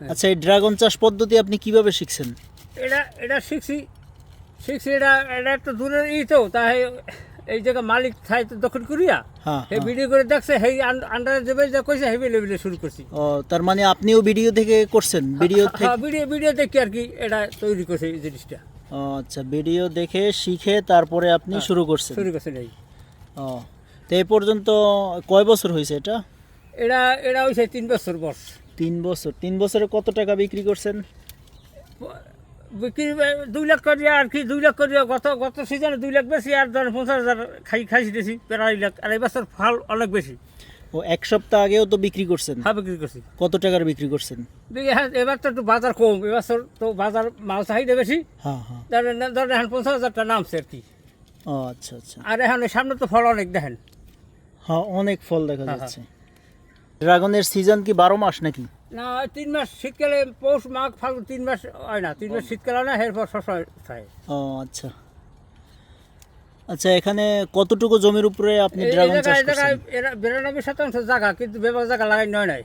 আচ্ছা, এই ড্রাগন চাষ পদ্ধতি আপনি কিভাবে শিখছেন? এটা শিখছি এটা এটা একটু দূরের তো তাই এই জায়গা মালিক থাই তো দক্ষিণ কোরিয়া হ্যাঁ, এই ভিডিও করে দেখছে সেই আন্ডারে যাবে যা কইছে হেভি লেভেলে শুরু করছি। ও, তার মানে আপনিও ভিডিও থেকে করছেন? ভিডিও থেকে? ভিডিও দেখি আর কি এটা তৈরি করছে এই জিনিসটা। ও আচ্ছা, ভিডিও দেখে শিখে তারপরে আপনি শুরু করছেন? শুরু করছে এই। ও, তো এই পর্যন্ত কয় বছর হয়েছে এটা? এটা হয়েছে 3 বছর বয়স। 3 বছর। 3 বছরে কত টাকা বিক্রি করছেন? বিক্রি 2 লাখ করিয়া আর কি, 2 লাখ করিয়া গত সিজনে 2 লাখ বেশি, আর ধরেন 50,000 খাইছি দিয়েছি প্রায় 2 লাখ। আর এই বছর ফল অনেক বেশি। ও, এক সপ্তাহ আগেও তো বিক্রি করছেন? হ্যাঁ, বিক্রি করছি। কত টাকার বিক্রি করছেন? হ্যাঁ, এবার তো একটু বাজার কম, এবছর তো বাজার মাল চাহিদা বেশি। হ্যাঁ, হ্যাঁ। ধরেন এখন 50,000 টাকা নামছে আর কি। ও আচ্ছা, আচ্ছা। আর এখন সামনে তো ফল অনেক দেখেন। হ্যাঁ, অনেক ফল দেখা হ্যাঁ, যাচ্ছে। ড্রাগনের সিজন কি 12 মাস নাকি? না, 3 মাস শীতকালে, পৌষ মাঘ ফাল্গুন 3 মাস হয় না, 3 মাস শীতকালে না, এরপর সবসময় থাকে। ও আচ্ছা। আচ্ছা, এখানে কতটুকু জমির উপরে আপনি এই ড্রাগন চাষ জায়গায় করছেন? এরা 92% জায়গা, কিন্তু বেবার জায়গা লাগাই নয় নাই।